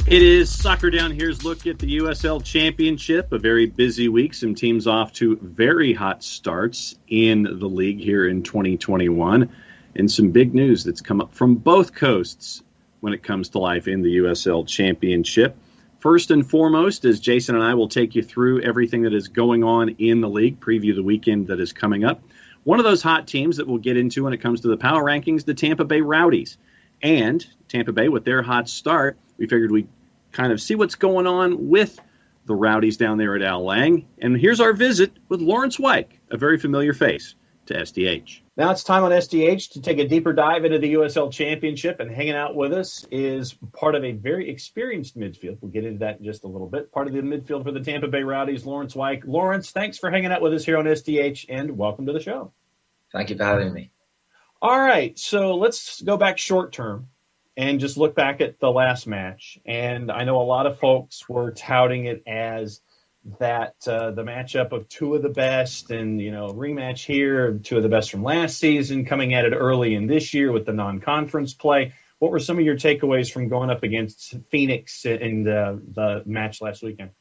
It is Soccer Down Here's look at the USL Championship. A very busy week. Some teams off to very hot starts in the league here in 2021. And some big news that's come up from both coasts when it comes to life in the USL Championship. First and foremost, as Jason and I will take you through everything that is going on in the league, preview the weekend that is coming up. One of those hot teams that we'll get into when it comes to the power rankings, the Tampa Bay Rowdies. And Tampa Bay, with their hot start, we figured we'd kind of see what's going on with the Rowdies down there at Al Lang. And here's our visit with Laurence Wyke, a very familiar face to SDH. Now it's time on SDH to take a deeper dive into the USL Championship, and hanging out with us is part of a very experienced midfield. We'll get into that in just a little bit. Part of the midfield for the Tampa Bay Rowdies, Laurence Wyke. Laurence, thanks for hanging out with us here on SDH, and welcome to the show. Thank you for having me. All right, so let's go back short term and just look back at the last match. And I know a lot of folks were touting it as that the matchup of two of the best and, rematch here, two of the best from last season, coming at it early in this year with the non-conference play. What were some of your takeaways from going up against Phoenix in the match last weekend?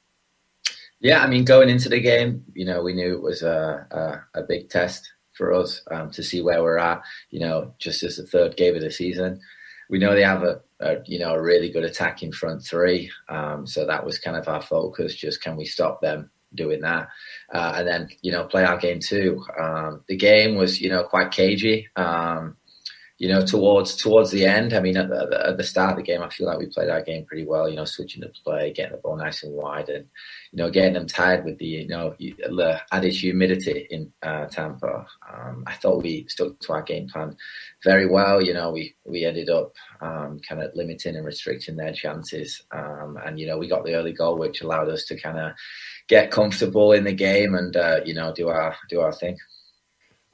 Yeah, I mean, going into the game, we knew it was a big test for us to see where we're at, just as the third game of the season. We know they have a really good attacking front three. So that was kind of our focus. Just can we stop them doing that? And then, play our game too. The game was, quite cagey. Towards the end, I mean, at the start of the game, I feel like we played our game pretty well, switching the play, getting the ball nice and wide and, getting them tired with the added humidity in Tampa. I thought we stuck to our game plan very well. We ended up kind of limiting and restricting their chances. And, we got the early goal, which allowed us to kind of get comfortable in the game and, do our thing.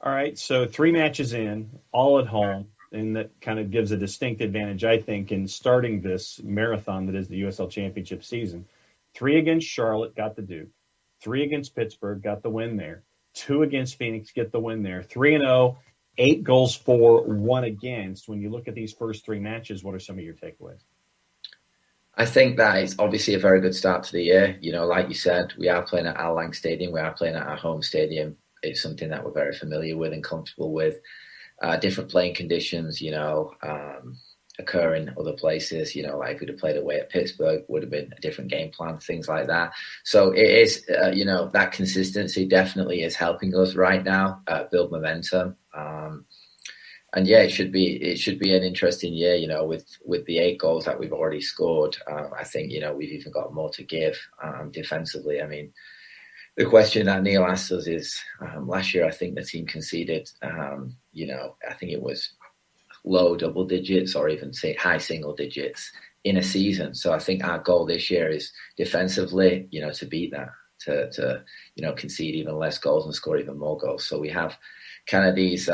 All right, so 3 matches in, all at home, and that kind of gives a distinct advantage, I think, in starting this marathon that is the USL Championship season. 3 against Charlotte, got the Duke. 3 against Pittsburgh, got the win there. 2 against Phoenix, get the win there. 3-0, 8 goals for, 1 against. When you look at these first 3 matches, what are some of your takeaways? I think that it's obviously a very good start to the year. Like you said, we are playing at Al Lang Stadium. We are playing at our home stadium. It's something that we're very familiar with and comfortable with. Different playing conditions, occur in other places. Like if we'd have played away at Pittsburgh, would have been a different game plan, things like that. So it is, that consistency definitely is helping us right now build momentum. And yeah, it should be an interesting year, with the 8 goals that we've already scored. I think, we've even got more to give defensively. I mean, the question that Neil asked us is, last year, I think the team conceded, I think it was low double digits or even say high single digits in a season. So I think our goal this year is defensively, to beat that, to concede even less goals and score even more goals. So we have kind of these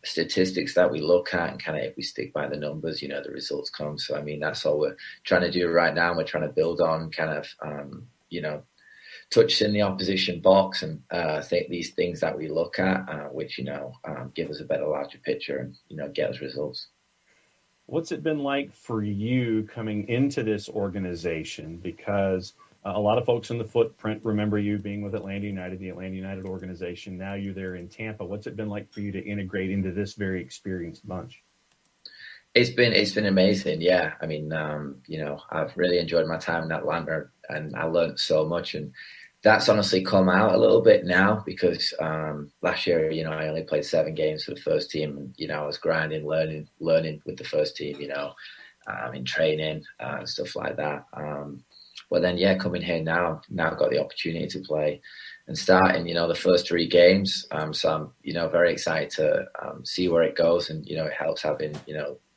statistics that we look at, and kind of if we stick by the numbers, the results come. So, I mean, that's all we're trying to do right now. We're trying to build on kind of, touch in the opposition box, and I think these things that we look at, which, give us a better, larger picture and, get us results. What's it been like for you coming into this organization? Because a lot of folks in the footprint remember you being with Atlanta United, the Atlanta United organization. Now you're there in Tampa. What's it been like for you to integrate into this very experienced bunch? It's been amazing. Yeah. I mean, I've really enjoyed my time in Atlanta, and I learned so much, and that's honestly come out a little bit now because last year, I only played 7 games for the first team, and, I was grinding, learning with the first team, in training and stuff like that. But then, yeah, coming here now I've got the opportunity to play and start in, the first 3 games. So I'm, very excited to see where it goes, and, it helps having,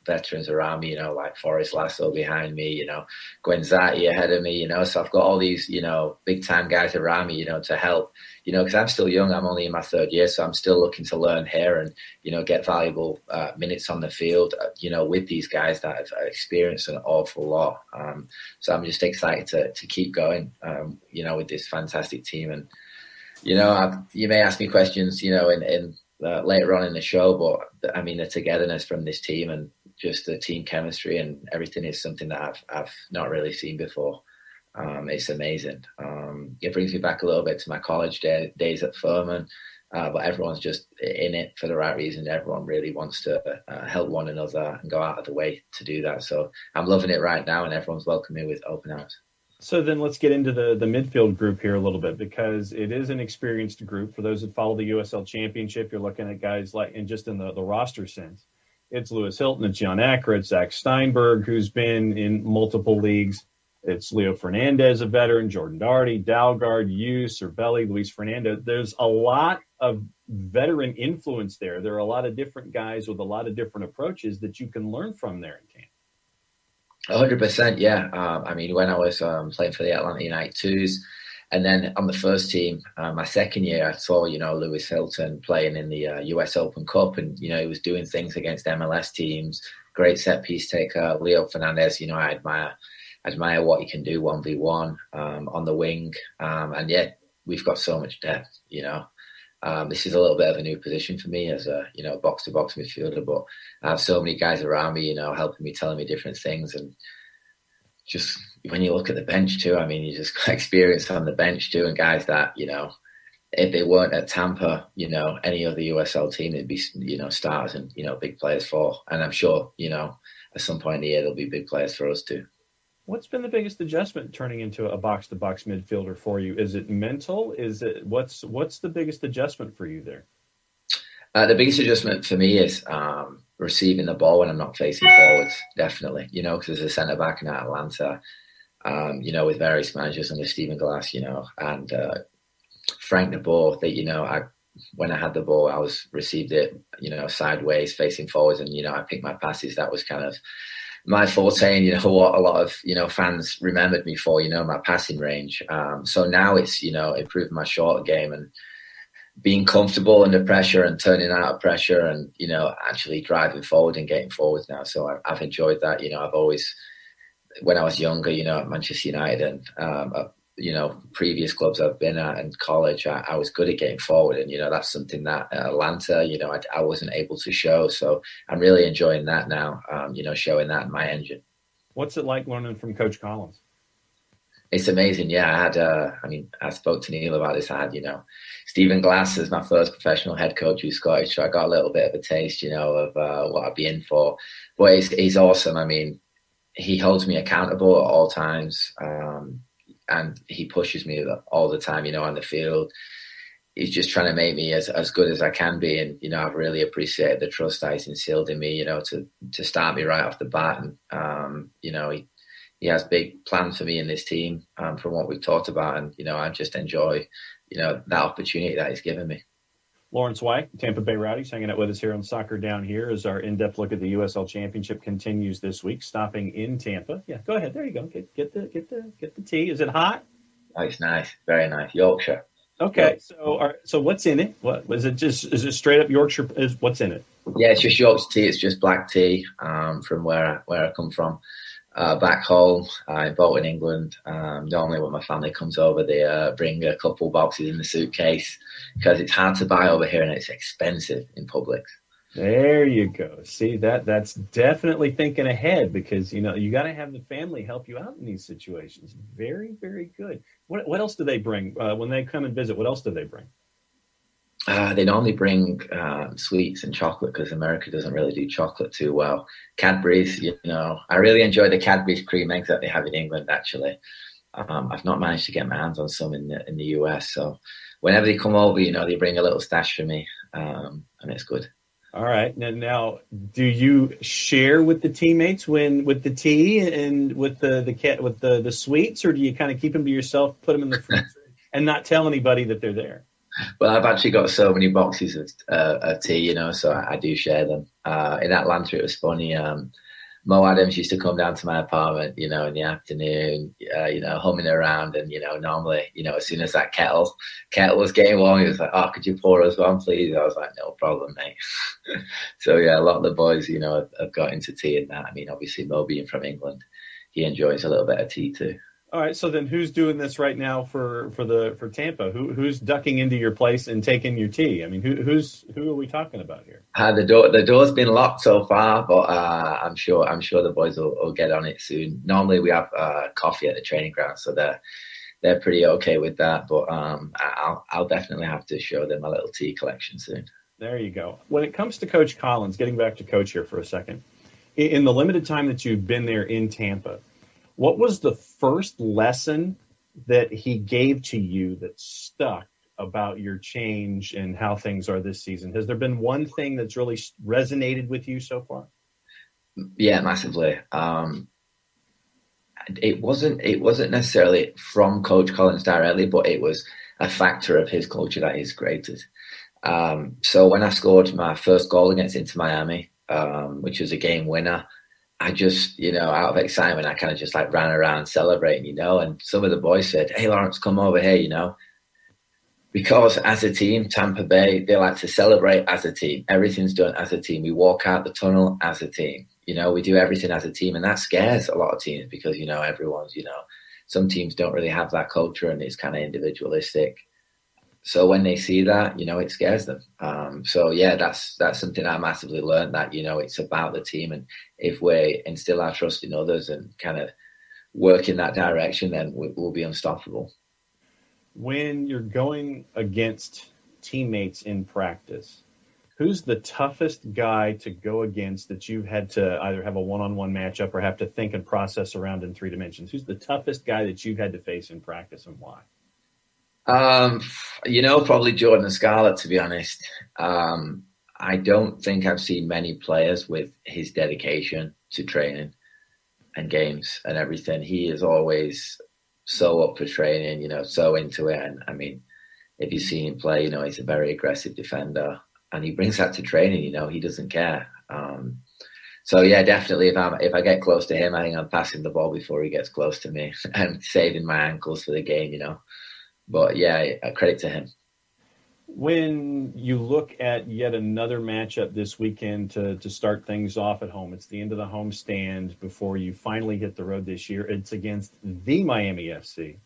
veterans around me, like Forrest Lasso behind me, Gwenzati ahead of me, so I've got all these, big time guys around me, to help, because I'm still young. I'm only in my 3rd year, so I'm still looking to learn here and, get valuable minutes on the field, with these guys that have experienced an awful lot. So I'm just excited to keep going, with this fantastic team. And, you may ask me questions, in later on in the show, but I mean, the togetherness from this team and, just the team chemistry and everything is something that I've not really seen before. It's amazing. It brings me back a little bit to my college days at Furman, but everyone's just in it for the right reason. Everyone really wants to help one another and go out of the way to do that. So I'm loving it right now, and everyone's welcoming me with open arms. So then let's get into the midfield group here a little bit, because it is an experienced group. For those that follow the USL Championship, you're looking at guys like, and just in the roster sense, it's Lewis Hilton, it's Jan Acker, it's Zach Steinberg, who's been in multiple leagues. It's Leo Fernandez, a veteran, Jordan Doherty, Dalgard, Cervelli, Luis Fernando. There's a lot of veteran influence there. There are a lot of different guys with a lot of different approaches that you can learn from there in Tampa. 100%, yeah. I mean, when I was playing for the Atlanta United Twos, and then on the first team, my second year, I saw, Lewis Hilton playing in the US Open Cup, and, he was doing things against MLS teams, great set piece taker. Leo Fernandez, I admire what he can do 1v1 on the wing. And yeah, we've got so much depth, This is a little bit of a new position for me as a, box-to-box midfielder, but I have so many guys around me, helping me, telling me different things. And just when you look at the bench too, I mean, you just got experience on the bench too, and guys that, if they weren't at Tampa, any other USL team, they'd be, stars and, big players for. And I'm sure, at some point in the year, there'll be big players for us too. What's been the biggest adjustment turning into a box-to-box midfielder for you? Is it mental? Is it what's the biggest adjustment for you there? The biggest adjustment for me is receiving the ball when I'm not facing forwards, definitely. Because as a centre-back in Atlanta, with various managers under Stephen Glass, and Frank de Boer, that, when I had the ball, I received it, sideways, facing forwards, and, I picked my passes. That was kind of my forte, and what a lot of fans remembered me for, my passing range. So now it's improving my short game and being comfortable under pressure and turning out of pressure, and actually driving forward and getting forwards now. So I've enjoyed that. I've always, when I was younger, at Manchester United and previous clubs I've been at in college, I was good at getting forward, and that's something that at Atlanta, I wasn't able to show. So I'm really enjoying that now, showing that in my engine. What's it like learning from Coach Collins? It's amazing. Yeah, I had, I spoke to Neil about this. I had, Stephen Glass as my first professional head coach who's Scottish, so I got a little bit of a taste, of what I'd be in for. But he's awesome. I mean, he holds me accountable at all times. And he pushes me all the time, on the field. He's just trying to make me as good as I can be. And, I've really appreciated the trust that he's instilled in me, to start me right off the bat. And, he has big plans for me in this team from what we've talked about. And, I just enjoy, that opportunity that he's given me. Laurence Wyke, Tampa Bay Rowdies, hanging out with us here on Soccer Down Here as our in-depth look at the USL Championship continues this week, stopping in Tampa. Yeah, go ahead. There you go. Get the tea. Is it hot? Oh, it's nice. Very nice. Yorkshire. Okay. So what's in it? What is it? Is it straight up Yorkshire? What's in it? Yeah, it's just Yorkshire tea. It's just black tea from where I come from. Back home in Bolton, England, normally when my family comes over, they bring a couple boxes in the suitcase because it's hard to buy over here and it's expensive in Publix. There you go. See, that's definitely thinking ahead, because, you got to have the family help you out in these situations. Very, very good. What else do they bring when they come and visit? What else do they bring? They normally bring sweets and chocolate, because America doesn't really do chocolate too well. Cadburys, I really enjoy the Cadburys cream eggs that they have in England, actually. I've not managed to get my hands on some in the US. So whenever they come over, they bring a little stash for me, and it's good. All right. Now, do you share with the teammates with the tea and with the sweets, or do you kind of keep them to yourself, put them in the freezer, and not tell anybody that they're there? Well, I've actually got so many boxes of tea, so I do share them. In Atlanta, it was funny. Mo Adams used to come down to my apartment, in the afternoon, humming around. And, normally, as soon as that kettle was getting warm, he was like, "Oh, could you pour us one, please?" I was like, "No problem, mate." So, yeah, a lot of the boys, have got into tea and that. I mean, obviously, Mo being from England, he enjoys a little bit of tea too. All right, so then who's doing this right now for Tampa? Who's ducking into your place and taking your tea? I mean, who are we talking about here? The door's been locked so far, but I'm sure the boys will get on it soon. Normally we have coffee at the training ground, so they're pretty okay with that. But I'll definitely have to show them my little tea collection soon. There you go. When it comes to Coach Collins, getting back to Coach here for a second, in the limited time that you've been there in Tampa, what was the first lesson that he gave to you that stuck about your change and how things are this season? Has there been one thing that's really resonated with you so far? Yeah, massively. It wasn't necessarily from Coach Collins directly, but it was a factor of his culture that he's created. So when I scored my first goal against Inter Miami, which was a game winner, I just, out of excitement, I kind of just like ran around celebrating, and some of the boys said, "Hey, Laurence, come over here, because as a team, Tampa Bay, they like to celebrate as a team. Everything's done as a team. We walk out the tunnel as a team. We do everything as a team, and that scares a lot of teams because, everyone's, some teams don't really have that culture and it's kind of individualistic. So when they see that, it scares them. So yeah, that's something I massively learned, that, it's about the team. And if we instill our trust in others and kind of work in that direction, then we'll be unstoppable. When you're going against teammates in practice, who's the toughest guy to go against that you've had to either have a one-on-one matchup or have to think and process around in 3 dimensions? Who's the toughest guy that you've had to face in practice, and why? Probably Jordan Scarlett, to be honest. I don't think I've seen many players with his dedication to training and games and everything. He is always so up for training, so into it. And I mean, if you've seen him play, he's a very aggressive defender, and he brings that to training. He doesn't care. So yeah, definitely if I get close to him, I think I'm passing the ball before he gets close to me and saving my ankles for the game, But yeah, credit to him. When you look at yet another matchup this weekend to start things off at home, it's the end of the homestand before you finally hit the road this year. It's against the Miami FC.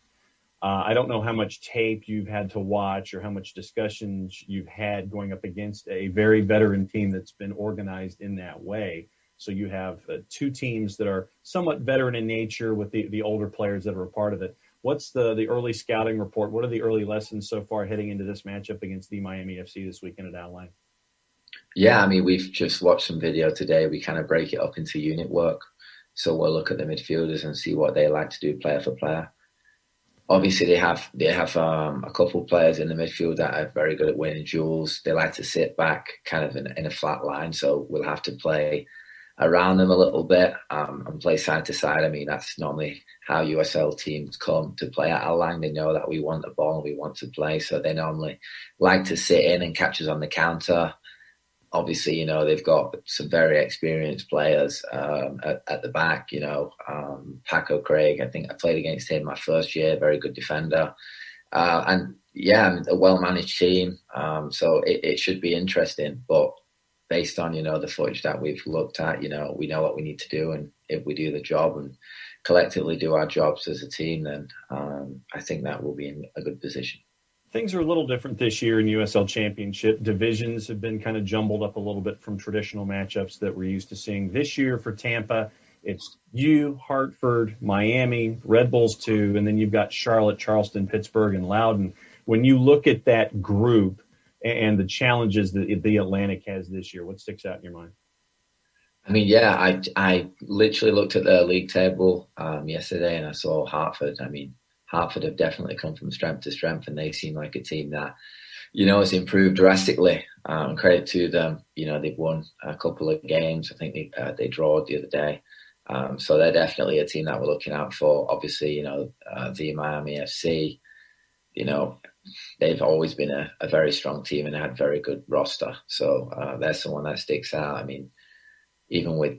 I don't know how much tape you've had to watch or how much discussions you've had going up against a very veteran team that's been organized in that way. So you have 2 teams that are somewhat veteran in nature with the older players that are a part of it. What's the early scouting report? What are the early lessons so far heading into this matchup against the Miami FC this weekend at Al Lang? Yeah, I mean, we've just watched some video today. We kind of break it up into unit work. So we'll look at the midfielders and see what they like to do player for player. Obviously, they have a couple of players in the midfield that are very good at winning duels. They like to sit back kind of in a flat line. So we'll have to play around them a little bit and play side to side. I mean, that's normally how USL teams come to play at Al Lang. They know that we want the ball and we want to play, so they normally like to sit in and catch us on the counter. Obviously, they've got some very experienced players at the back. Paco Craig, I think I played against him my first year, very good defender. And yeah, a well-managed team, so it should be interesting. But based on, the footage that we've looked at, we know what we need to do. And if we do the job and collectively do our jobs as a team, then I think that will be in a good position. Things are a little different this year in USL Championship. Divisions have been kind of jumbled up a little bit from traditional matchups that we're used to seeing. This year for Tampa, it's you, Hartford, Miami, Red Bulls 2, and then you've got Charlotte, Charleston, Pittsburgh, and Loudoun. When you look at that group and the challenges that the Atlantic has this year, what sticks out in your mind? I mean, yeah, I literally looked at the league table yesterday and I saw Hartford. I mean, Hartford have definitely come from strength to strength, and they seem like a team that, has improved drastically. Credit to them. They've won a couple of games. I think they drawed the other day. So they're definitely a team that we're looking out for. Obviously, the Miami FC, they've always been a very strong team and had a very good roster. So there's someone that sticks out. I mean, even with,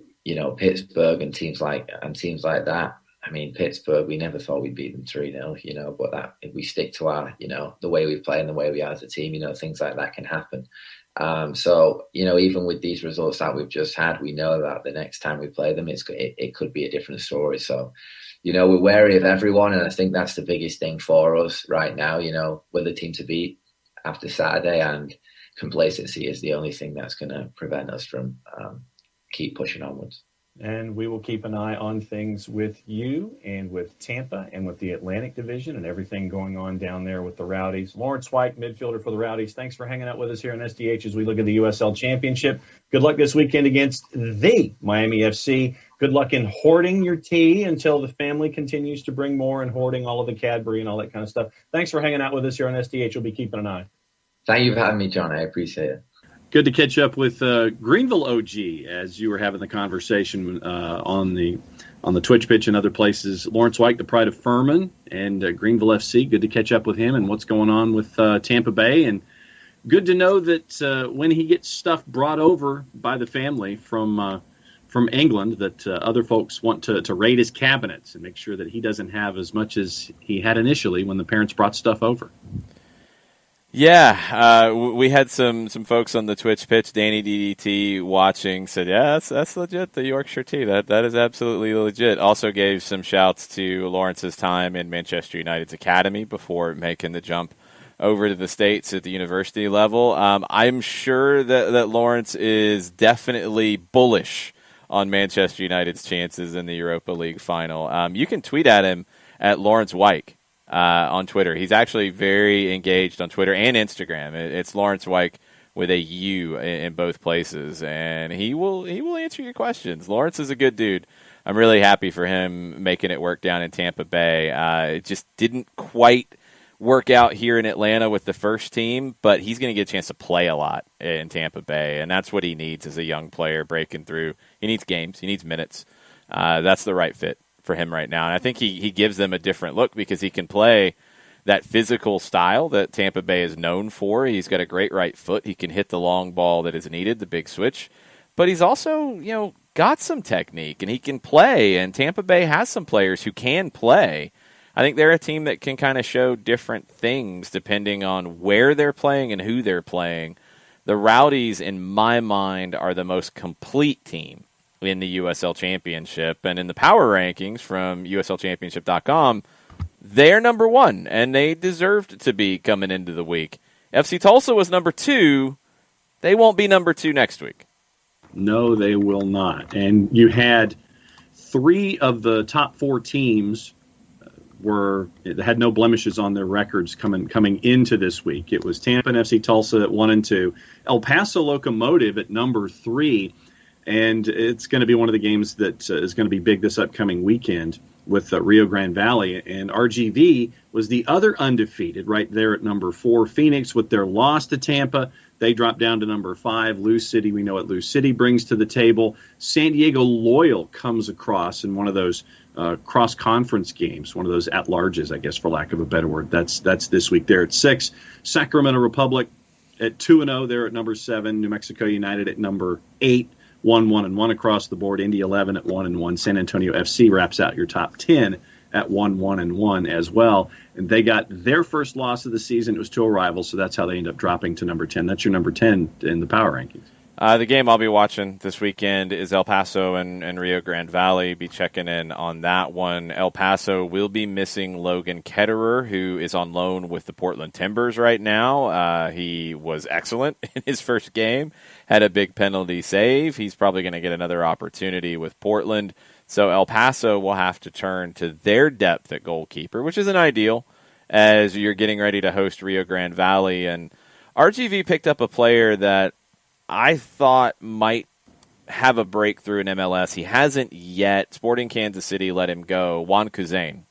Pittsburgh and teams like that, I mean, Pittsburgh, we never thought we'd beat them 3-0, but that if we stick to our, the way we play and the way we are as a team, things like that can happen. So, even with these results that we've just had, we know that the next time we play them, it could be a different story. So, we're wary of everyone. And I think that's the biggest thing for us right now. We're the team to beat after Saturday, and complacency is the only thing that's going to prevent us from keep pushing onwards. And we will keep an eye on things with you and with Tampa and with the Atlantic Division and everything going on down there with the Rowdies. Laurence Wyke, midfielder for the Rowdies, thanks for hanging out with us here on SDH as we look at the USL Championship. Good luck this weekend against the Miami FC. Good luck in hoarding your tea until the family continues to bring more and hoarding all of the Cadbury and all that kind of stuff. Thanks for hanging out with us here on SDH. We'll be keeping an eye. Thank you for having me, John. I appreciate it. Good to catch up with Greenville OG as you were having the conversation on the Twitch pitch and other places. Laurence Wyke, the pride of Furman, and Greenville FC. Good to catch up with him and what's going on with Tampa Bay. And good to know that when he gets stuff brought over by the family from England, that other folks want to raid his cabinets and make sure that he doesn't have as much as he had initially when the parents brought stuff over. Yeah, we had some folks on the Twitch pitch, Danny DDT, watching, said, yeah, that's legit, the Yorkshire Tea. That is absolutely legit. Also gave some shouts to Lawrence's time in Manchester United's academy before making the jump over to the States at the university level. I'm sure that Laurence is definitely bullish on Manchester United's chances in the Europa League final. You can tweet at him at Laurence Wyke. On Twitter. He's actually very engaged on Twitter and Instagram. It's Laurence Wyke with a U in both places, and he will answer your questions. Laurence is a good dude. I'm really happy for him making it work down in Tampa Bay. It just didn't quite work out here in Atlanta with the first team, but he's going to get a chance to play a lot in Tampa Bay, and that's what he needs as a young player breaking through. He needs games. He needs minutes. That's the right fit for him right now. And I think he gives them a different look because he can play that physical style that Tampa Bay is known for. He's got a great right foot. He can hit the long ball that is needed, the big switch. But he's also, got some technique and he can play. And Tampa Bay has some players who can play. I think they're a team that can kind of show different things depending on where they're playing and who they're playing. The Rowdies, in my mind, are the most complete team in the USL Championship, and in the power rankings from USLChampionship.com, they're number one, and they deserved to be coming into the week. FC Tulsa was number 2. They won't be number 2 next week. No, they will not. And you had 3 of the top 4 teams had no blemishes on their records coming into this week. It was Tampa and FC Tulsa at 1 and 2, El Paso Locomotive at number 3. And it's going to be one of the games that is going to be big this upcoming weekend with Rio Grande Valley. And RGV was the other undefeated right there at number 4. Phoenix, with their loss to Tampa, they dropped down to number 5. Lou City, we know what Lou City brings to the table. San Diego Loyal comes across in one of those cross-conference games, one of those at-larges, I guess, for lack of a better word. That's this week there at 6. Sacramento Republic at 2-0. They're at number 7. New Mexico United at number 8. 1-1-1 across the board. Indy 11 at 1-1. San Antonio FC wraps out your top 10 at 1-1-1 as well. And they got their first loss of the season. It was to a rival, so that's how they end up dropping to number 10. That's your number 10 in the power rankings. The game I'll be watching this weekend is El Paso and Rio Grande Valley. Be checking in on that one. El Paso will be missing Logan Ketterer, who is on loan with the Portland Timbers right now. He was excellent in his first game, had a big penalty save. He's probably going to get another opportunity with Portland. So El Paso will have to turn to their depth at goalkeeper, which isn't ideal as you're getting ready to host Rio Grande Valley. And RGV picked up a player that I thought might have a breakthrough in MLS. He hasn't yet. Sporting Kansas City let him go. Juan Kuzain.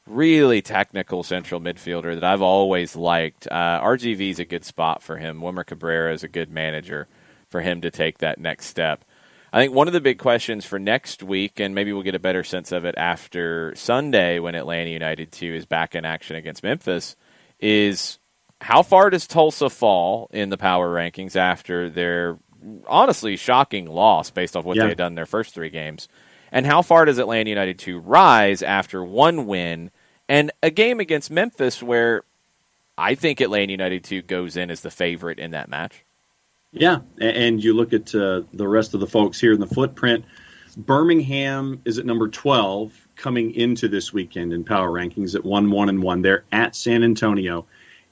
Really technical central midfielder that I've always liked. RGV is a good spot for him. Wilmer Cabrera is a good manager for him to take that next step. I think one of the big questions for next week, and maybe we'll get a better sense of it after Sunday when Atlanta United 2 is back in action against Memphis, is how far does Tulsa fall in the power rankings after their honestly shocking loss based off what they had done in their first 3 games? And how far does Atlanta United 2 rise after one win and a game against Memphis where I think Atlanta United 2 goes in as the favorite in that match? Yeah, and you look at the rest of the folks here in the footprint. Birmingham is at number 12 coming into this weekend in power rankings at 1-1-1. They're at San Antonio.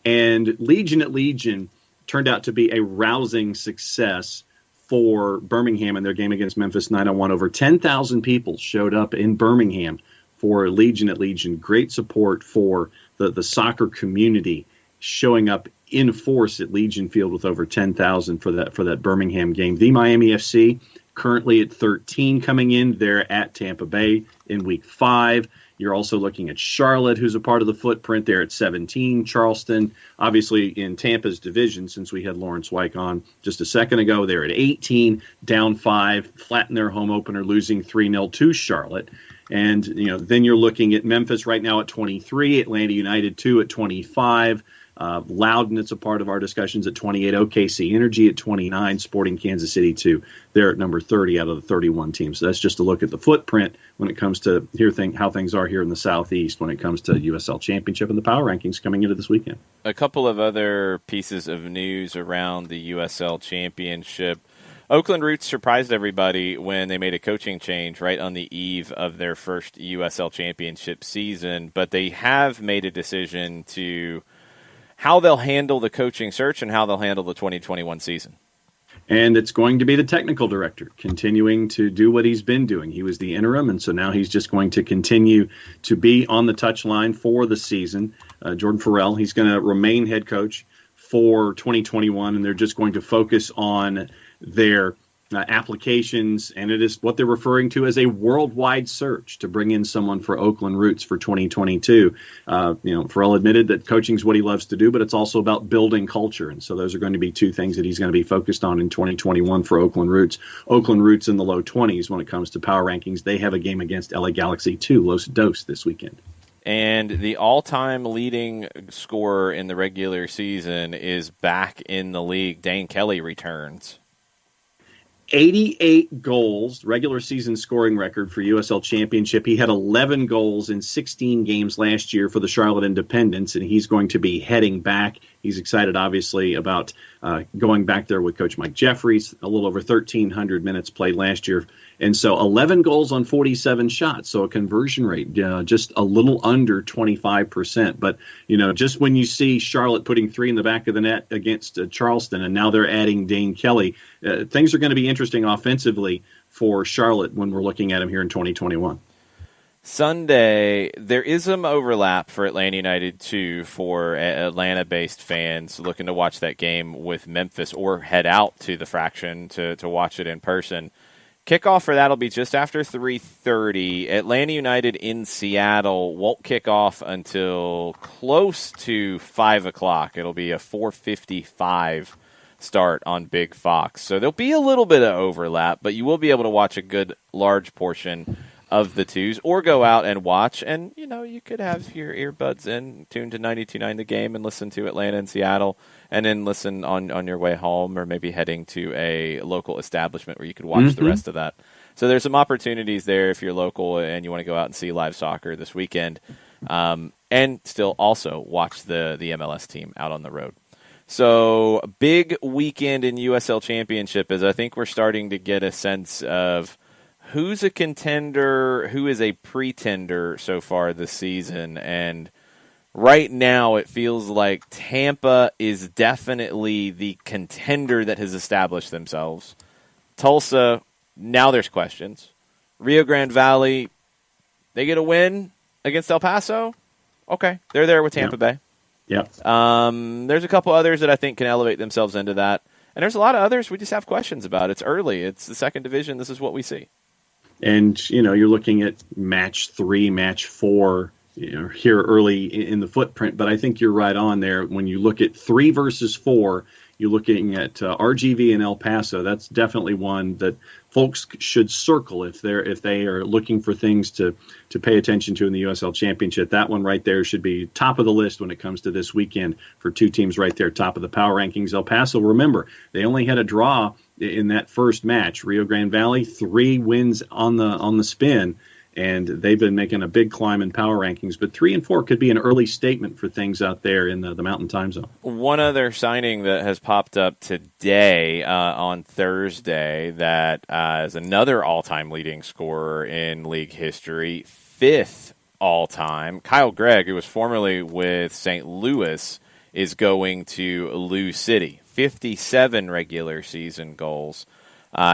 And Legion at Legion turned out to be a rousing success for Birmingham in their game against Memphis 9-1. Over 10,000 people showed up in Birmingham for Legion at Legion. Great support for the soccer community showing up in force at Legion Field with over 10,000 for that Birmingham game. The Miami FC currently at 13 coming in. They're at Tampa Bay in week 5. You're also looking at Charlotte, who's a part of the footprint. They're at 17. Charleston, obviously in Tampa's division, since we had Laurence Wyke on just a second ago, they're at 18, down 5, flatten their home opener, losing 3-0 to Charlotte. And then you're looking at Memphis right now at 23, Atlanta United 2 at 25. Loudon, it's a part of our discussions at 28, OKC Energy at 29, Sporting Kansas City 2. They're at number 30 out of the 31 teams. So that's just a look at the footprint when it comes to how things are here in the Southeast when it comes to USL Championship and the power rankings coming into this weekend. A couple of other pieces of news around the USL Championship. Oakland Roots surprised everybody when they made a coaching change right on the eve of their first USL Championship season, but they have made a decision to how they'll handle the coaching search and how they'll handle the 2021 season. And it's going to be the technical director continuing to do what he's been doing. He was the interim, and so now he's just going to continue to be on the touchline for the season. Jordan Farrell, he's going to remain head coach for 2021, and they're just going to focus on their applications, and it is what they're referring to as a worldwide search to bring in someone for Oakland Roots for 2022. Farrell admitted that coaching is what he loves to do, but it's also about building culture, and so those are going to be two things that he's going to be focused on in 2021 for Oakland Roots. Oakland Roots in the low 20s when it comes to power rankings. They have a game against LA Galaxy 2, Los Dos, this weekend. And the all-time leading scorer in the regular season is back in the league. Dane Kelly returns. 88 goals, regular season scoring record for USL Championship. He had 11 goals in 16 games last year for the Charlotte Independents, and he's going to be heading back. He's excited, obviously, about going back there with Coach Mike Jeffries, a little over 1,300 minutes played last year. And so 11 goals on 47 shots, so a conversion rate just a little under 25%. But, just when you see Charlotte putting 3 in the back of the net against Charleston, and now they're adding Dane Kelly, things are going to be interesting offensively for Charlotte when we're looking at him here in 2021. Sunday, there is some overlap for Atlanta United 2 for Atlanta-based fans looking to watch that game with Memphis or head out to the Fraction to watch it in person. Kickoff for that will be just after 3:30. Atlanta United in Seattle won't kick off until close to 5 o'clock. It'll be a 4:55 start on Big Fox. So there'll be a little bit of overlap, but you will be able to watch a good large portion of the twos or go out and watch. And, you could have your earbuds in, tuned to 92.9 The Game and listen to Atlanta and Seattle, and then listen on your way home or maybe heading to a local establishment where you could watch the rest of that. So there's some opportunities there if you're local and you want to go out and see live soccer this weekend, and still also watch the MLS team out on the road. So big weekend in USL Championship, as I think we're starting to get a sense of who's a contender, who is a pretender so far this season. And right now it feels like Tampa is definitely the contender that has established themselves. Tulsa, now there's questions. Rio Grande Valley, they get a win against El Paso. Okay, they're there with Tampa Bay. Yep. There's a couple others that I think can elevate themselves into that. And there's a lot of others we just have questions about. It's early. It's the second division. This is what we see. And, you're looking at match 3, match 4, here early in the footprint. But I think you're right on there. When you look at 3 versus 4, you're looking at RGV and El Paso. That's definitely one that folks should circle if they are looking for things to pay attention to in the USL Championship. That one right there should be top of the list when it comes to this weekend for two teams right there, top of the power rankings. El Paso, remember, they only had a draw in that first match. Rio Grande Valley, 3 wins on the spin, and they've been making a big climb in power rankings. But 3 and 4 could be an early statement for things out there in the Mountain Time Zone. One other signing that has popped up today on Thursday that is another all-time leading scorer in league history, 5th all-time. Kyle Gregg, who was formerly with St. Louis, is going to Lou City. 57 regular season goals.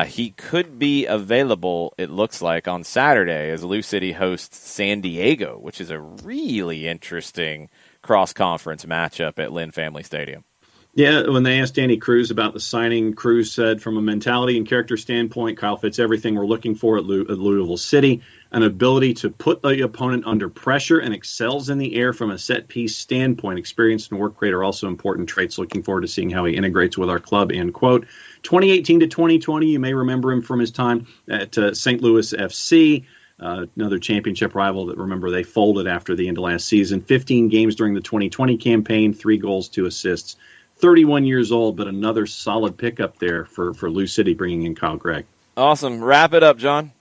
He could be available, it looks like, on Saturday as Lou City hosts San Diego, which is a really interesting cross-conference matchup at Lynn Family Stadium. Yeah, when they asked Danny Cruz about the signing, Cruz said, from a mentality and character standpoint, Kyle fits everything we're looking for at Louisville City. An ability to put the opponent under pressure and excels in the air from a set-piece standpoint. Experience and work rate are also important traits. Looking forward to seeing how he integrates with our club, end quote. 2018 to 2020, you may remember him from his time at St. Louis FC. Another championship rival that, remember, they folded after the end of last season. 15 games during the 2020 campaign, 3 goals, 2 assists. 31 years old, but another solid pickup there for Lou City, bringing in Kyle Gregg. Awesome. Wrap it up, John.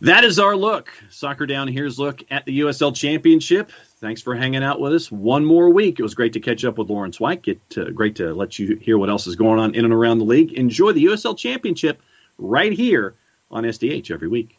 That is our look. Soccer Down Here's look at the USL Championship. Thanks for hanging out with us one more week. It was great to catch up with Laurence Wyke. Great to let you hear what else is going on in and around the league. Enjoy the USL Championship right here on SDH every week.